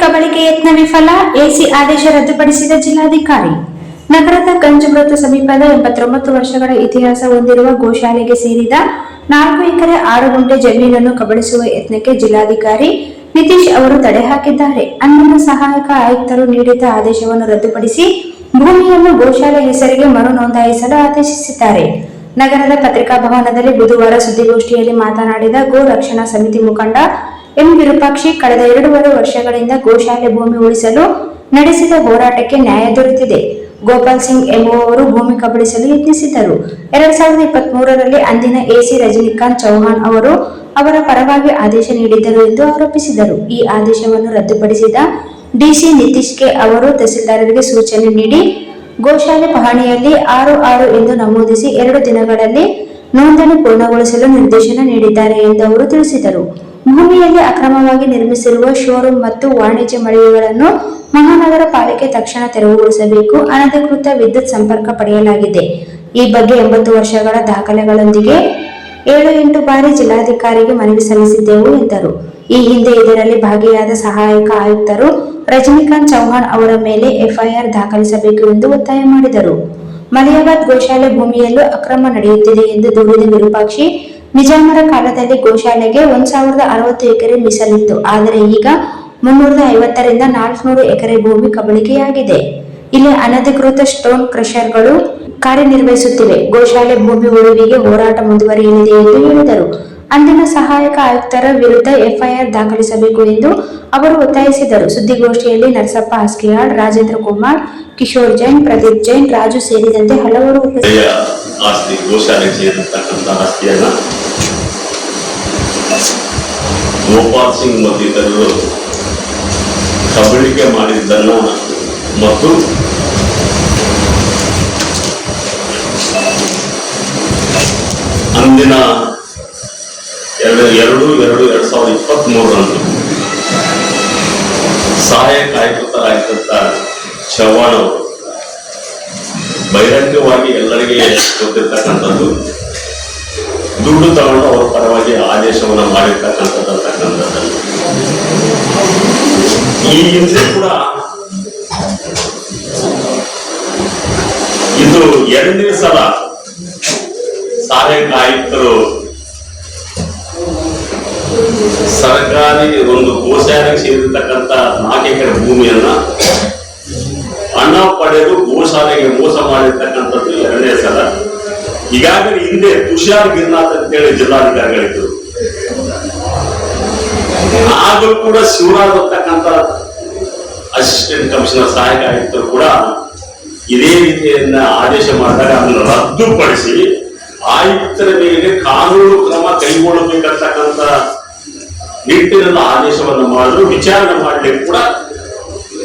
ಕಬಳಿಕೆ ಯತ್ನ ವಿಫಲ, ಎಸಿ ಆದೇಶ ರದ್ದುಪಡಿಸಿದ ಜಿಲ್ಲಾಧಿಕಾರಿ. ನಗರದ ಗಂಜ್ ವೃತ್ತ ಸಮೀಪದ 89 ವರ್ಷಗಳ ಇತಿಹಾಸ ಹೊಂದಿರುವ ಗೋಶಾಲೆಗೆ ಸೇರಿದ 4 ಎಕರೆ 6 ಗುಂಟೆ ಜಮೀನನ್ನು ಕಬಳಿಸುವ ಯತ್ನಕ್ಕೆ ಜಿಲ್ಲಾಧಿಕಾರಿ ನಿತೀಶ್ ಅವರು ತಡೆ ಹಾಕಿದ್ದಾರೆ. ಅಂದಿನ ಸಹಾಯಕ ಆಯುಕ್ತರು ನೀಡಿದ್ದ ಆದೇಶವನ್ನು ರದ್ದುಪಡಿಸಿ ಭೂಮಿಯನ್ನು ಗೋಶಾಲೆ ಹೆಸರಿಗೆ ಮರು ನೋಂದಾಯಿಸಲು ಆದೇಶಿಸಿದ್ದಾರೆ. ನಗರದ ಪತ್ರಿಕಾ ಭವನದಲ್ಲಿ ಬುಧವಾರ ಸುದ್ದಿಗೋಷ್ಠಿಯಲ್ಲಿ ಮಾತನಾಡಿದ ಗೋ ರಕ್ಷಣಾ ಸಮಿತಿ ಮುಖಂಡ ಎಂ ವಿರೂಪಾಕ್ಷಿ, ಕಳೆದ 2.5 ವರ್ಷಗಳಿಂದ ಗೋಶಾಲೆ ಭೂಮಿ ಉಳಿಸಲು ನಡೆಸಿದ ಹೋರಾಟಕ್ಕೆ ನ್ಯಾಯ ದೊರೆತಿದೆ. ಗೋಪಾಲ್ ಸಿಂಗ್ ಎಂಬುವವರು ಭೂಮಿ ಕಬಳಿಸಲು ಯತ್ನಿಸಿದ್ದರು. 2023ರಲ್ಲಿ ಅಂದಿನ ಎಸಿ ರಜನಿಕಾಂತ್ ಚೌಹಾಣ್ ಅವರು ಅವರ ಪರವಾಗಿ ಆದೇಶ ನೀಡಿದ್ದರು ಎಂದು ಆರೋಪಿಸಿದರು. ಈ ಆದೇಶವನ್ನು ರದ್ದುಪಡಿಸಿದ ಡಿಸಿ ನಿತೀಶ್ ಕೆ ಅವರು ತಹಸೀಲ್ದಾರರಿಗೆ ಸೂಚನೆ ನೀಡಿ ಗೋಶಾಲೆ ಪಹಣಿಯಲ್ಲಿ 6/6 ಎಂದು ನಮೂದಿಸಿ 2 ದಿನಗಳಲ್ಲಿ ನೋಂದಣಿ ಪೂರ್ಣಗೊಳಿಸಲು ನಿರ್ದೇಶನ ನೀಡಿದ್ದಾರೆ ಎಂದು ಅವರು ತಿಳಿಸಿದರು. ಭೂಮಿಯಲ್ಲಿ ಅಕ್ರಮವಾಗಿ ನಿರ್ಮಿಸಿರುವ ಶೋರೂಮ್ ಮತ್ತು ವಾಣಿಜ್ಯ ಮಳಿಗೆಗಳನ್ನು ಮಹಾನಗರ ಪಾಲಿಕೆ ತಕ್ಷಣ ತೆರವುಗೊಳಿಸಬೇಕು. ಅನಧಿಕೃತ ವಿದ್ಯುತ್ ಸಂಪರ್ಕ ಪಡೆಯಲಾಗಿದೆ. ಈ ಬಗ್ಗೆ 80 ವರ್ಷಗಳ ದಾಖಲೆಗಳೊಂದಿಗೆ 7-8 ಬಾರಿ ಜಿಲ್ಲಾಧಿಕಾರಿಗೆ ಮನವಿ ಸಲ್ಲಿಸಿದ್ದೆವು ಎಂದರು. ಈ ಹಿಂದೆ ಇದರಲ್ಲಿ ಭಾಗಿಯಾದ ಸಹಾಯಕ ಆಯುಕ್ತರು ರಜನಿಕಾಂತ್ ಚೌಹಾಣ್ ಅವರ ಮೇಲೆ ಎಫ್ಐಆರ್ ದಾಖಲಿಸಬೇಕು ಎಂದು ಒತ್ತಾಯ ಮಾಡಿದರು. ಮಲಿಯಾಬಾದ್ ಗೋಶಾಲೆ ಭೂಮಿಯಲ್ಲೂ ಅಕ್ರಮ ನಡೆಯುತ್ತಿದೆ ಎಂದು ದೂರಿದ ವಿರೂಪಾಕ್ಷಿ, ನಿಜಾಮರ ಕಾಲದಲ್ಲಿ ಗೋಶಾಲೆಗೆ 1060 ಎಕರೆ ಮೀಸಲಿತ್ತು. ಆದರೆ ಈಗ 350ರಿಂದ 400 ಎಕರೆ ಭೂಮಿ ಕಬಳಿಕೆಯಾಗಿದೆ. ಇಲ್ಲಿ ಅನಧಿಕೃತ ಸ್ಟೋನ್ ಕ್ರಷರ್ಗಳು ಕಾರ್ಯನಿರ್ವಹಿಸುತ್ತಿವೆ. ಗೋಶಾಲೆ ಭೂಮಿ ಉಳಿವಿಗೆ ಹೋರಾಟ ಮುಂದುವರಿಯಲಿದೆ ಎಂದು ಹೇಳಿದರು. ಅಂದಿನ ಸಹಾಯಕ ಆಯುಕ್ತರ ವಿರುದ್ಧ ಎಫ್ಐಆರ್ ದಾಖಲಿಸಬೇಕು ಎಂದು ಅವರು ಒತ್ತಾಯಿಸಿದರು. ಸುದ್ದಿಗೋಷ್ಠಿಯಲ್ಲಿ ನರಸಪ್ಪ ಹಾಸ್ಕಿಯಾಳ್, ರಾಜೇಂದ್ರ ಕುಮಾರ್, ಕಿಶೋರ್ ಜೈನ್, ಪ್ರದೀಪ್ ಜೈನ್, ರಾಜು ಸೇರಿದಂತೆ ಹಲವರು ಗೋಪಾಲ್ ಸಿಂಗ್ ಮತ್ತಿತರರು ಕಬಳಿಕೆ ಮಾಡಿದ್ದನ್ನು ಮತ್ತು ಅಂದಿನ 2/2/2023ರಂದು ಸಹಾಯಕ ಆಯುಕ್ತರಾಗಿದ್ದಂಥ ಚವ್ಹಾಣ್ ಅವರು ಬಹಿರಂಗವಾಗಿ ಎಲ್ಲರಿಗೆ ಗೊತ್ತಿರ್ತಕ್ಕಂಥದ್ದು ದುಡ್ಡು ತಗೊಂಡು ಅವರ ಪರವಾಗಿ ಆದೇಶವನ್ನು ಮಾಡಿರ್ತಕ್ಕಂಥದ್ದು. ಈ ಹಿಂದೆ ಕೂಡ ಇದು 2ನೇ ಸಲ ಸಹಾಯಕ ಆಯುಕ್ತರು ಸರ್ಕಾರಿ ಒಂದು ಗೋಶಾಲೆಗೆ ಸೇರಿರ್ತಕ್ಕಂಥ 4 ಎಕರೆ ಭೂಮಿಯನ್ನ ಹಣ ಪಡೆದು ಗೋಶಾಲೆಗೆ ಮೋಸ ಮಾಡಿರ್ತಕ್ಕಂಥದ್ದು 2ನೇ ಸಲ. ಈಗಾಗಲೇ ಹಿಂದೆ ತುಷಾರ್ ಗಿರ್ನಾಥ್ ಅಂತೇಳಿ ಜಿಲ್ಲಾಧಿಕಾರಿಗಳಿದ್ರು. ಆದರೂ ಕೂಡ ಶಿವರಾಜ್ ಅಂತಕ್ಕಂಥ ಅಸಿಸ್ಟೆಂಟ್ ಕಮಿಷನರ್ ಸಹಾಯಕ ಆಯುಕ್ತರು ಕೂಡ ಇದೇ ರೀತಿಯನ್ನ ಆದೇಶ ಮಾಡಿದಾಗ ಅದನ್ನು ರದ್ದುಪಡಿಸಿ ಆಯುಕ್ತರ ಮೇಲೆ ಕಾನೂನು ಕ್ರಮ ಕೈಗೊಳ್ಳಬೇಕಂತಕ್ಕಂಥ ನಿಟ್ಟಿನಲ್ಲಿ ಆದೇಶವನ್ನು ಮಾಡಲು ವಿಚಾರಣೆ ಮಾಡಲಿಕ್ಕೆ ಕೂಡ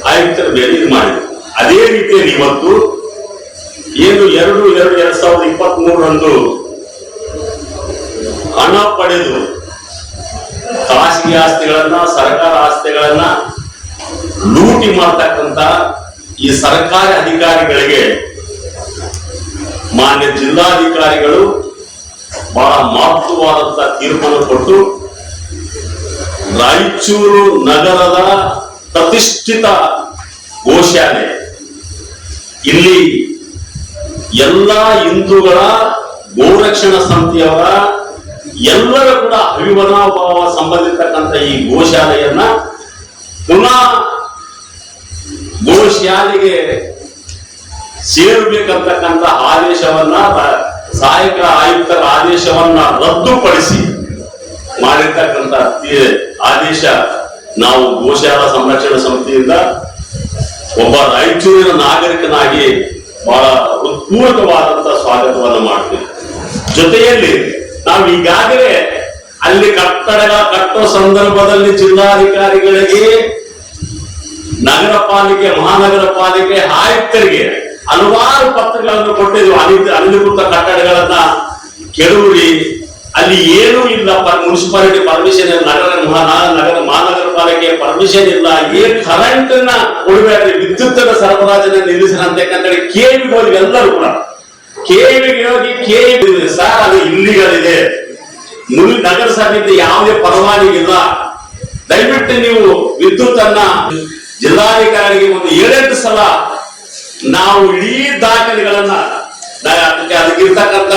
ಆಯುಕ್ತರ ಮೇಲೆ ಇದು ಮಾಡಿದ್ರು. ಅದೇ ರೀತಿಯಲ್ಲಿ ಇವತ್ತು ಏನು 2/2/2023ರಂದು ಹಣ ಪಡೆದು ಖಾಸಗಿ ಆಸ್ತಿಗಳನ್ನ, ಸರ್ಕಾರ ಆಸ್ತಿಗಳನ್ನ ಲೂಟಿ ಮಾಡತಕ್ಕಂತ ಈ ಸರ್ಕಾರಿ ಅಧಿಕಾರಿಗಳಿಗೆ ಮಾನ್ಯ ಜಿಲ್ಲಾಧಿಕಾರಿಗಳು ಬಹಳ ಮಹತ್ವವಾದಂತ ತೀರ್ಪನ್ನು ಕೊಟ್ಟು ರಾಯಚೂರು ನಗರದ ಪ್ರತಿಷ್ಠಿತ ಗೋಶಾಲೆ ಇಲ್ಲಿ ಎಲ್ಲಾ ಹಿಂದೂಗಳ ಗೋರಕ್ಷಣಾ ಸಮಿತಿಯವರ ಎಲ್ಲರ ಕೂಡ ಅಭಿಮನಾಭಾವ ಸಂಬಂಧಿತಕ್ಕಂಥ ಈ ಗೋಶಾಲೆಯನ್ನ ಪುನಃ ಗೋಶಾಲೆಗೆ ಸೇರಬೇಕಂತಕ್ಕಂಥ ಆದೇಶವನ್ನ ಸಹಾಯಕ ಆಯುಕ್ತರ ಆದೇಶವನ್ನ ರದ್ದುಪಡಿಸಿ ಮಾಡಿರ್ತಕ್ಕಂಥ ಆದೇಶ ನಾವು ಗೋಶಾಲಾ ಸಂರಕ್ಷಣಾ ಸಮಿತಿಯಿಂದ ಒಬ್ಬ ರಾಯಚೂರಿನ ನಾಗರಿಕನಾಗಿ ಬಹಳ ಉತ್ಪೂರ್ವಕವಾದಂತಹ ಸ್ವಾಗತವನ್ನು ಮಾಡ್ತೀವಿ. ಜೊತೆಯಲ್ಲಿ ನಾವು ಈಗಾಗಲೇ ಅಲ್ಲಿ ಕಟ್ಟಡಗಳ ಕಟ್ಟೋ ಸಂದರ್ಭದಲ್ಲಿ ಜಿಲ್ಲಾಧಿಕಾರಿಗಳಿಗೆ, ನಗರ ಪಾಲಿಕೆ, ಮಹಾನಗರ ಪಾಲಿಕೆ ಆಯುಕ್ತರಿಗೆ ಹಲವಾರು ಪತ್ರಗಳನ್ನು ಕೊಟ್ಟಿದ್ವು. ಅನಧಿಕೃತ ಕಟ್ಟಡಗಳನ್ನ ಕೆಡವಿ ಅಲ್ಲಿ ಏನೂ ಇಲ್ಲ, ಮುನ್ಸಿಪಾಲಿಟಿ ಪರ್ಮಿಷನ್ ಇಲ್ಲ, ಮಹಾನಗರ ಪಾಲಿಕೆ ಪರ್ಮಿಷನ್ ಇಲ್ಲ, ಕರೆಂಟ್ ಅನ್ನ ಕೊಡಬೇಡ್ರಿ, ವಿದ್ಯುತ್ ಸರಬರಾಜನ್ನ ನಿಲ್ಲಿಸಿನ ಅಂತಕ್ಕಂಥ ಕೇವಿಗೆ ಹೋಗಿ ಎಲ್ಲರೂ ಕೂಡ ಕೇವಿಗೆ ಹೋಗಿ ಸರ್ ಅದು ಇಲ್ಲಿಗಳಿದೆ, ನಗರಸಭೆಯಿಂದ ಯಾವುದೇ ಪರವಾನಗಿ ಇಲ್ಲ, ದಯವಿಟ್ಟು ನೀವು ವಿದ್ಯುತ್ ಅನ್ನ ಜಿಲ್ಲಾಧಿಕಾರಿಗೆ ಒಂದು 7-8 ಸಲ ನಾವು ಇಡೀ ದಾಖಲೆಗಳನ್ನ ಅದಕ್ಕಿರ್ತಕ್ಕಂಥ